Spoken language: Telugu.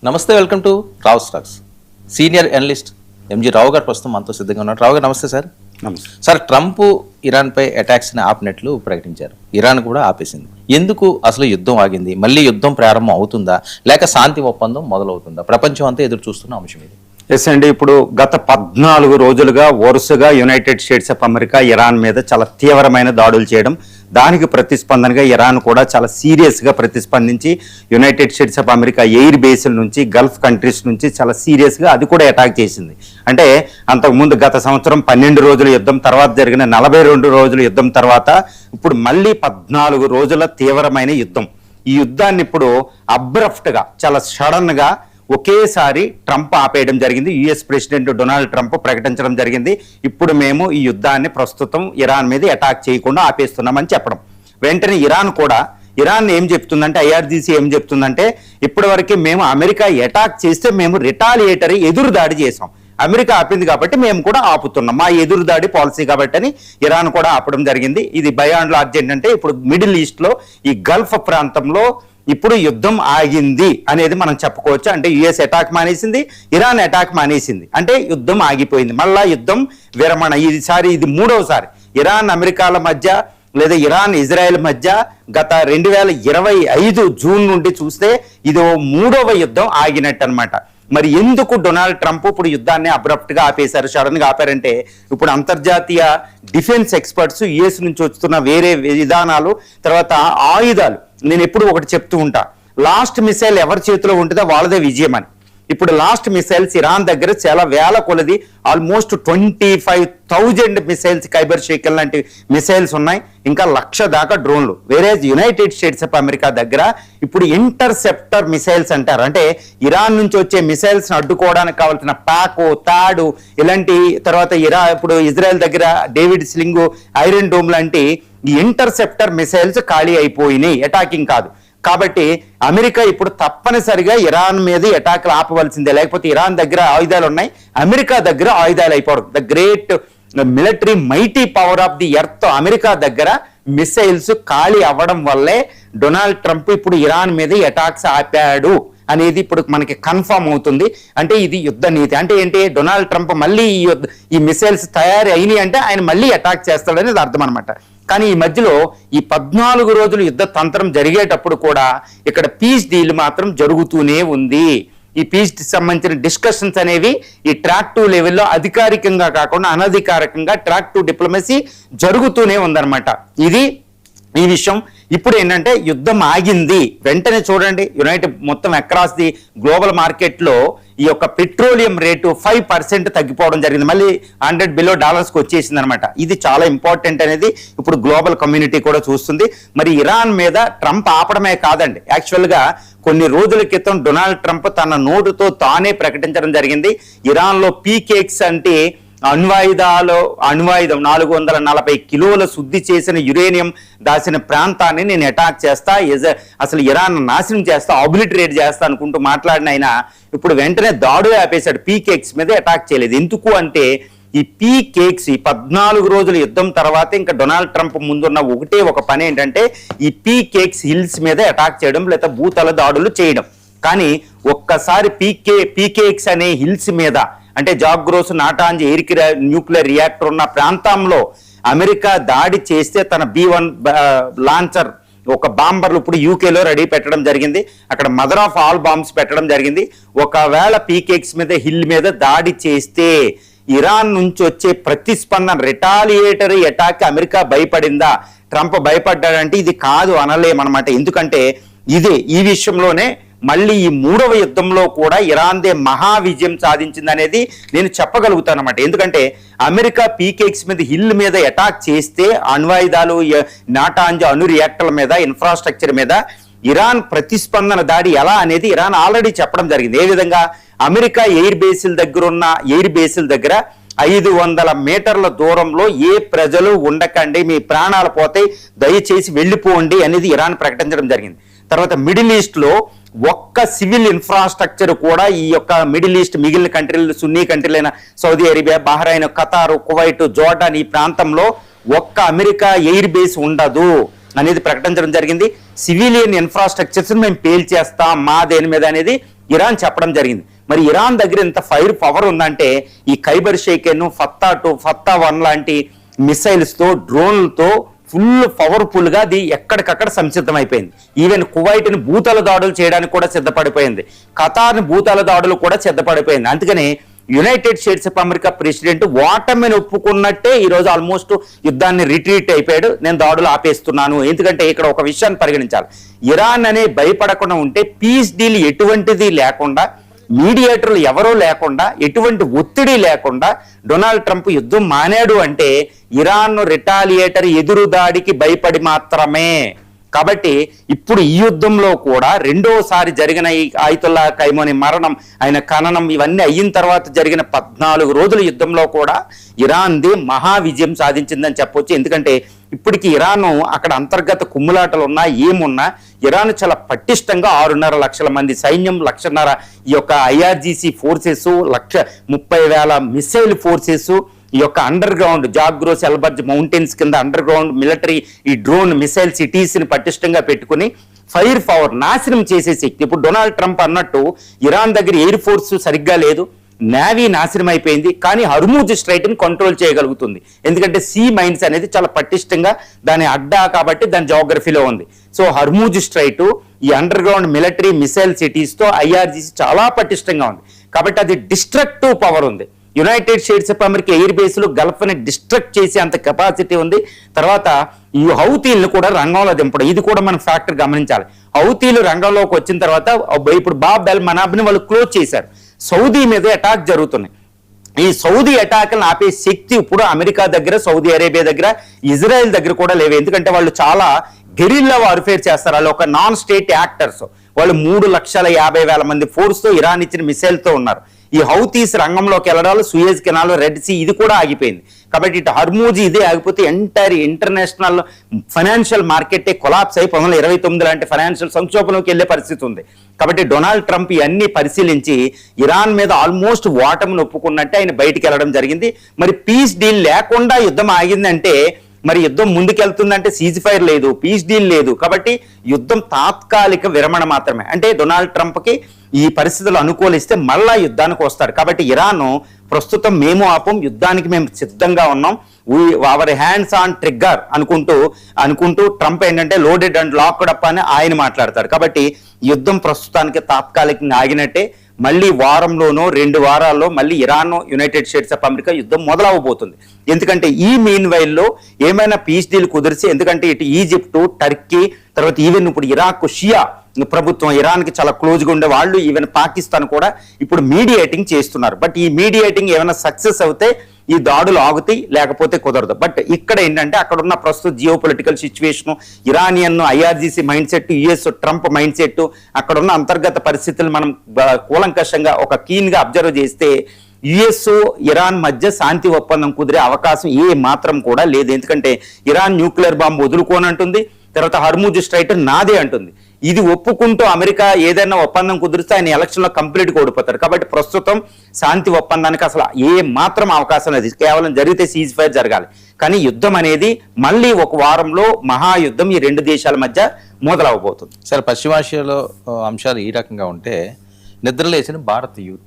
నమస్తే, welcome to Rao stocks. Senior analyst MG Rao గారు ప్రస్తుతం మనతో సిద్ధంగా ఉన్నారు. రావు గారు నమస్తే సార్. నమస్తే సార్, ట్రంప్ ఇరాన్పై అటాక్స్ని ఆపినట్లు ప్రకటించారు. ఇరాన్ కూడా ఆపేసింది. ఎందుకు అసలు యుద్ధం ఆగింది? మళ్ళీ యుద్ధం ప్రారంభం అవుతుందా, లేక శాంతి ఒప్పందం మొదలవుతుందా? ప్రపంచం అంతా ఎదురు చూస్తున్న అంశం ఇది. ఎస్ అండి, ఇప్పుడు గత 14 రోజులుగా వరుసగా United States of America Iran మీద చాలా తీవ్రమైన దాడులు చేయడం, దానికి ప్రతిస్పందనగా ఇరాన్ కూడా చాలా సీరియస్గా ప్రతిస్పందించి United States of America air బేస్ల నుంచి గల్ఫ్ కంట్రీస్ నుంచి చాలా సీరియస్గా అది కూడా అటాక్ చేసింది. అంటే అంతకుముందు గత సంవత్సరం 12 రోజుల యుద్ధం తర్వాత జరిగిన 42 రోజుల యుద్ధం తర్వాత ఇప్పుడు మళ్ళీ 14 రోజుల తీవ్రమైన యుద్ధం. ఈ యుద్ధాన్ని ఇప్పుడు అబ్రప్ట్గా చాలా సడన్గా ఒకేసారి ట్రంప్ ఆపేయడం జరిగింది. యుఎస్ ప్రెసిడెంట్ డొనాల్డ్ ట్రంప్ ప్రకటించడం జరిగింది, ఇప్పుడు మేము ఈ యుద్ధాన్ని ప్రస్తుతం ఇరాన్ మీద అటాక్ చేయకుండా ఆపేస్తున్నామని చెప్పడం. వెంటనే ఇరాన్ ఏం చెప్తుందంటే, ఐఆర్జీసీ ఏం చెప్తుందంటే, ఇప్పటివరకు మేము అమెరికా అటాక్ చేస్తే మేము రిటాలియేటరీ ఎదురు దాడి చేసాం, అమెరికా ఆపింది కాబట్టి మేము కూడా ఆపుతున్నాం, మా ఎదురు దాడి పాలసీ కాబట్టి అని ఇరాన్ కూడా ఆపడం జరిగింది. ఇది బయాన్ లార్జ్ ఏంటంటే, ఇప్పుడు మిడిల్ ఈస్ట్లో ఈ గల్ఫ్ ప్రాంతంలో ఇప్పుడు యుద్ధం ఆగింది అనేది మనం చెప్పుకోవచ్చు. అంటే యుఎస్ అటాక్ మానేసింది, ఇరాన్ అటాక్ మానేసింది, అంటే యుద్ధం ఆగిపోయింది. మళ్ళా యుద్ధం విరమణ. ఇది 3వసారి ఇరాన్ అమెరికాల మధ్య లేదా ఇరాన్ ఇజ్రాయెల్ మధ్య గత 2025 జూన్ నుండి చూస్తే ఇది 3వ యుద్ధం ఆగినట్టు అనమాట. మరి ఎందుకు డొనాల్డ్ ట్రంప్ ఇప్పుడు యుద్ధాన్ని అబ్రప్ట్గా ఆపేశారు, సడన్గా ఆపారంటే, ఇప్పుడు అంతర్జాతీయ డిఫెన్స్ ఎక్స్పర్ట్స్ యుఎస్ నుంచి వస్తున్న వేరే విధానాలు, తర్వాత ఆయుధాలు, నేను ఎప్పుడు ఒకటి చెప్తూ ఉంటా, లాస్ట్ మిసైల్ ఎవరి చేతిలో ఉంటుందో వాళ్ళదే విజయం అని. ఇప్పుడు లాస్ట్ మిసైల్స్ ఇరాన్ దగ్గర చాలా వేల కొలది, ఆల్మోస్ట్ 25,000 మిసైల్స్, ఖైబర్ షేకల్ లాంటి మిసైల్స్ ఉన్నాయి, ఇంకా 1,00,000 దాకా డ్రోన్లు. వేరే యునైటెడ్ స్టేట్స్ ఆఫ్ అమెరికా దగ్గర ఇప్పుడు ఇంటర్సెప్టర్ మిసైల్స్ అంటారు, అంటే ఇరాన్ నుంచి వచ్చే మిసైల్స్ అడ్డుకోవడానికి కావాల్సిన ప్యాకు, తాడు ఇలాంటి, తర్వాత ఇప్పుడు ఇజ్రాయెల్ దగ్గర డేవిడ్ స్లింగ్, ఐరన్ డోమ్ లాంటి ఈ ఇంటర్సెప్టర్ మిసైల్స్ ఖాళీ అయిపోయినాయి, అటాకింగ్ కాదు. కాబట్టి అమెరికా ఇప్పుడు తప్పనిసరిగా ఇరాన్ మీద అటాక్లు ఆపవలసిందే, లేకపోతే ఇరాన్ దగ్గర ఆయుధాలు ఉన్నాయి, అమెరికా దగ్గర ఆయుధాలు అయిపోవడం. The great military mighty power of the earth America దగ్గర మిసైల్స్ ఖాళీ అవ్వడం వల్లే డొనాల్డ్ ట్రంప్ ఇప్పుడు ఇరాన్ మీద అటాక్స్ ఆపాడు అనేది ఇప్పుడు మనకి కన్ఫర్మ్ అవుతుంది. అంటే ఇది యుద్ధ నీతి. అంటే ఏంటి, డొనాల్డ్ ట్రంప్ మళ్ళీ ఈ మిసైల్స్ తయారీ అయినాయి అంటే ఆయన మళ్ళీ అటాక్ చేస్తాడనేది అర్థం అనమాట. కానీ ఈ మధ్యలో ఈ 14 రోజులు యుద్ధ తంత్రం జరిగేటప్పుడు కూడా ఇక్కడ పీస్ డీల్ మాత్రం జరుగుతూనే ఉంది. ఈ పీస్ సంబంధించిన డిస్కషన్స్ అనేవి ఈ ట్రాక్ 2 లెవెల్లో అధికారికంగా కాకుండా అనధికారికంగా ట్రాక్ 2 డిప్లొమసీ జరుగుతూనే ఉందన్నమాట. ఇది ఈ విషయం. ఇప్పుడు ఏంటంటే యుద్ధం ఆగింది, వెంటనే చూడండి యునైటెడ్ మొత్తం అక్రాస్ ది గ్లోబల్ మార్కెట్లో ఈ యొక్క పెట్రోలియం రేటు 5% తగ్గిపోవడం జరిగింది, మళ్ళీ $100 బిలియన్ వచ్చేసింది అనమాట. ఇది చాలా ఇంపార్టెంట్ అనేది ఇప్పుడు గ్లోబల్ కమ్యూనిటీ కూడా చూస్తుంది. మరి ఇరాన్ మీద ట్రంప్ ఆపడమే కాదండి, యాక్చువల్గా కొన్ని రోజుల క్రితం డొనాల్డ్ ట్రంప్ తన నోటుతో తానే ప్రకటించడం జరిగింది, ఇరాన్లో పీకేక్స్ అంటే అణ్వాయుధం 440 కిలోల శుద్ధి చేసిన యురేనియం దాచిన ప్రాంతాన్ని నేను అటాక్ చేస్తా, అసలు ఇరాన్ నాశనం చేస్తా, ఆబ్లిటరేట్ చేస్తా అనుకుంటూ మాట్లాడిన ఆయన ఇప్పుడు వెంటనే దాడు ఆపేశాడు, పీకేక్స్ మీద అటాక్ చేయలేదు. ఎందుకు అంటే ఈ పీకేక్స్ ఈ 14 రోజుల యుద్ధం తర్వాత ఇంకా డొనాల్డ్ ట్రంప్ ముందున్న ఒక పని ఏంటంటే ఈ పీకేక్స్ హిల్స్ మీద అటాక్ చేయడం లేదా భూతల దాడులు చేయడం. కానీ ఒక్కసారి పీకేక్స్ అనే హిల్స్ మీద, అంటే జాగ్రోస్, నాటాంజ్ న్యూక్లియర్ రియాక్టర్ ఉన్న ప్రాంతంలో అమెరికా దాడి చేస్తే తన B-1 లాంచర్ ఒక బాంబర్లు ఇప్పుడు యూకేలో రెడీ పెట్టడం జరిగింది, అక్కడ మదర్ ఆఫ్ ఆల్ బాంబ్స్ పెట్టడం జరిగింది. ఒకవేళ పీకేక్స్ మీద హిల్ మీద దాడి చేస్తే ఇరాన్ నుంచి వచ్చే ప్రతిస్పందన రిటాలియేటరీ అటాక్ అమెరికా భయపడిందా, ట్రంప్ భయపడ్డాడంటే ఇది కాదు అనలేమన్నమాట. ఎందుకంటే ఈ విషయంలోనే మళ్ళీ ఈ 3వ యుద్ధంలో కూడా ఇరాన్దే మహా విజయం సాధించింది అనేది నేను చెప్పగలుగుతాను అన్నమాట. ఎందుకంటే అమెరికా పీకేక్స్ మీద హిల్ మీద అటాక్ చేస్తే అణ్వాయుధాలు, నాటాంజ్ అణు రియాక్టర్ల మీద, ఇన్ఫ్రాస్ట్రక్చర్ మీద ఇరాన్ ప్రతిస్పందన దాడి ఎలా అనేది ఇరాన్ ఆల్రెడీ చెప్పడం జరిగింది. ఏ విధంగా, అమెరికా ఎయిర్ బేస్ల దగ్గర 500 మీటర్ల దూరంలో ఏ ప్రజలు ఉండకండి, మీ ప్రాణాలు పోతే దయచేసి వెళ్ళిపోండి అనేది ఇరాన్ ప్రకటించడం జరిగింది. తర్వాత మిడిల్ ఈస్ట్లో ఒక్క సివిల్ ఇన్ఫ్రాస్ట్రక్చర్ కూడా ఈ యొక్క మిడిల్ ఈస్ట్ మిగిలిన కంట్రీలు, సున్నీ కంట్రీలైన Saudi Arabia, Bahrain, Qatar, Kuwait, Jordan ఈ ప్రాంతంలో ఒక్క అమెరికా ఎయిర్ బేస్ ఉండదు అనేది ప్రకటించడం జరిగింది. సివిలియన్ ఇన్ఫ్రాస్ట్రక్చర్స్ మేము పేల్చేస్తాం మా దేని మీద అనేది ఇరాన్ చెప్పడం జరిగింది. మరి ఇరాన్ దగ్గర ఇంత ఫైర్ పవర్ ఉందంటే ఈ ఖైబర్ షేకెన్, ఫత్తా-2, ఫత్తా-1 లాంటి మిసైల్స్తో, డ్రోన్లతో ఫుల్ పవర్ఫుల్ గా అది ఎక్కడికక్కడ సంసిద్ధమైపోయింది. ఈవెన్ కువైట్ని భూతల దాడులు చేయడానికి కూడా సిద్ధపడిపోయింది. ఖతార్ని భూతల దాడులు కూడా సిద్ధపడిపోయింది. అందుకని United States of America president ఓటమిని ఒప్పుకున్నట్టే ఈరోజు ఆల్మోస్ట్ యుద్ధాన్ని రిట్రీట్ అయిపోయాడు. నేను దాడులు ఆపేస్తున్నాను. ఎందుకంటే ఇక్కడ ఒక విషయాన్ని పరిగణించాలి. ఇరాన్ అనే భయపడకుండా ఉంటే పీస్ డీల్ ఎటువంటిది లేకుండా, మీడియేటర్లు ఎవరూ లేకుండా, ఎటువంటి ఒత్తిడి లేకుండా డొనాల్డ్ ట్రంప్ యుద్ధం మానాడు అంటే ఇరాన్ రిటాలియేటర్ ఎదురు దాడికి భయపడి మాత్రమే. కాబట్టి ఇప్పుడు ఈ యుద్ధంలో కూడా రెండోసారి జరిగిన ఈ ఆయతుల్లా ఖైమోని మరణం, ఆయన ఖననం, ఇవన్నీ అయిన తర్వాత జరిగిన 14 రోజుల యుద్ధంలో కూడా ఇరాన్ది మహా విజయం సాధించిందని చెప్పొచ్చు. ఎందుకంటే ఇప్పటికి ఇరాన్ అక్కడ అంతర్గత కుమ్ములాటలు ఉన్నా ఏమున్నా ఇరాన్ చాలా పటిష్టంగా 6.5 లక్షల మంది సైన్యం, 1.5 ఈ యొక్క IRGC ఫోర్సెస్, 1,30,000 మిసైల్ ఫోర్సెస్, ఈ యొక్క అండర్ గ్రౌండ్ జాగ్రోస్ ఎల్బర్జ్ మౌంటైన్స్ కింద అండర్ గ్రౌండ్ మిలిటరీ, ఈ డ్రోన్ మిసైల్ సిటీస్ని పటిష్టంగా పెట్టుకుని ఫైర్ పవర్ నాశనం చేసే శక్తి. ఇప్పుడు డొనాల్డ్ ట్రంప్ అన్నట్టు ఇరాన్ దగ్గర ఎయిర్ ఫోర్స్ సరిగ్గా లేదు, నేవీ నాశనం అయిపోయింది, కానీ హర్మూజ్ స్ట్రైట్ని కంట్రోల్ చేయగలుగుతుంది. ఎందుకంటే సీ మైన్స్ అనేది చాలా పటిష్టంగా దాని అడ్డా కాబట్టి దాని జోగ్రఫీలో ఉంది. సో హర్మూజ్ స్ట్రైట్, ఈ అండర్ గ్రౌండ్ మిలిటరీ మిసైల్ సిటీస్తో IRGC చాలా పటిష్టంగా ఉంది. కాబట్టి అది డిస్ట్రక్టివ్ పవర్ ఉంది. United States of America air బేస్లు గల్ఫ్ని డిస్ట్రక్ట్ చేసే అంత కెపాసిటీ ఉంది. తర్వాత ఈ హౌతీలను కూడా రంగంలో దింపడం, ఇది కూడా మనం ఫ్యాక్టర్ గమనించాలి. హౌతీలు రంగంలోకి వచ్చిన తర్వాత ఇప్పుడు బాబ్ ఎల్ మనాబ్ని వాళ్ళు క్లోజ్ చేశారు. సౌదీ మీద అటాక్ జరుగుతున్నాయి. ఈ సౌదీ అటాక్లను ఆపే శక్తి ఇప్పుడు అమెరికా దగ్గర, సౌదీ అరేబియా దగ్గర, ఇజ్రాయెల్ దగ్గర కూడా లేవు. ఎందుకంటే వాళ్ళు చాలా గెరిల్లా వార్ఫేర్ చేస్తారు. వాళ్ళు ఒక నాన్ స్టేట్ యాక్టర్స్. వాళ్ళు 3,50,000 మంది ఫోర్స్తో ఇరాన్ ఇచ్చిన మిసైల్తో ఉన్నారు. ఈ హౌతీస్ రంగంలోకి వెళ్ళడాలు, సూయజ్ కెనాల్, రెడ్ సీ ఇది కూడా ఆగిపోయింది. కాబట్టి ఇటు హర్మూజ్ ఇదే ఆగిపోతే ఎంటైర్ ఇంటర్నేషనల్ ఫైనాన్షియల్ మార్కెటే కొలాప్స్ అయి 2029 లాంటి ఫైనాన్షియల్ సంక్షోభంలోకి వెళ్ళే పరిస్థితి ఉంది. కాబట్టి డొనాల్డ్ ట్రంప్ ఇవన్నీ పరిశీలించి ఇరాన్ మీద ఆల్మోస్ట్ ఓటమిని ఒప్పుకున్నట్టే ఆయన బయటికి వెళ్ళడం జరిగింది. మరి పీస్ డీల్ లేకుండా యుద్ధం ఆగిందంటే మరి యుద్ధం ముందుకెళ్తుందంటే సీజ్ ఫైర్ లేదు, పీస్ డీల్ లేదు. కాబట్టి యుద్ధం తాత్కాలిక విరమణ మాత్రమే. అంటే డొనాల్డ్ ట్రంప్కి ఈ పరిస్థితులు అనుకూలిస్తే మళ్ళా యుద్ధానికి వస్తారు. కాబట్టి ఇరాన్ ప్రస్తుతం మేము ఆపం, యుద్ధానికి మేము సిద్ధంగా ఉన్నాం, అవర్ హ్యాండ్స్ ఆన్ ట్రిగ్గర్ అనుకుంటూ ట్రంప్ ఏంటంటే లోడెడ్ అండ్ లాక్డ్ అప్ అని ఆయన మాట్లాడతారు. కాబట్టి యుద్ధం ప్రస్తుతానికి తాత్కాలికంగా ఆగినట్టే. మళ్ళీ వారంలోనో 2 వారాల్లో మళ్ళీ Iran, United States of America యుద్ధం మొదలవబోతుంది. ఎందుకంటే ఈ మీన్ వైల్లో ఏమైనా పీస్ డీల్ కుదిరిసి, ఎందుకంటే ఇటు ఈజిప్టు, టర్కీ, తర్వాత ఈవెన్ ఇప్పుడు ఇరాక్ షియా ప్రభుత్వం ఇరాన్కి చాలా క్లోజ్గా ఉండే వాళ్ళు, ఈవెన్ పాకిస్తాన్ కూడా ఇప్పుడు మీడియేటింగ్ చేస్తున్నారు. బట్ ఈ మీడియేటింగ్ ఏమైనా సక్సెస్ అవుతే ఈ దాడులు ఆగుతాయి, లేకపోతే కుదరదు. బట్ ఇక్కడ ఏంటంటే అక్కడ ఉన్న ప్రస్తుత geo political situation, Iranian IRGC mind set, US Trump mind set, అక్కడ ఉన్న అంతర్గత పరిస్థితులు మనం కూలంకషంగా ఒక కీన్గా అబ్జర్వ్ చేస్తే US ఇరాన్ మధ్య శాంతి ఒప్పందం కుదిరే అవకాశం ఏ మాత్రం కూడా లేదు. ఎందుకంటే ఇరాన్ న్యూక్లియర్ బాంబు వదులుకోనంటుంది, తర్వాత హర్మూజ్ స్ట్రైట్ నాదే అంటుంది. ఇది ఒప్పుకుంటూ అమెరికా ఏదైనా ఒప్పందం కుదిరిస్తే ఆయన ఎలక్షన్లో కంప్లీట్గా ఓడిపోతారు. కాబట్టి ప్రస్తుతం శాంతి ఒప్పందానికి అసలు ఏ మాత్రం అవకాశం లేదు. కేవలం జరిగితే సీజ్ ఫైర్ జరగాలి. కానీ యుద్ధం అనేది మళ్ళీ ఒక వారంలో మహాయుద్ధం ఈ 2 దేశాల మధ్య మొదలవబోతుంది. సరే, పశ్చిమాసియాలో అంశాలు ఈ రకంగా ఉంటే నిద్రలేసిన భారత్ యూత్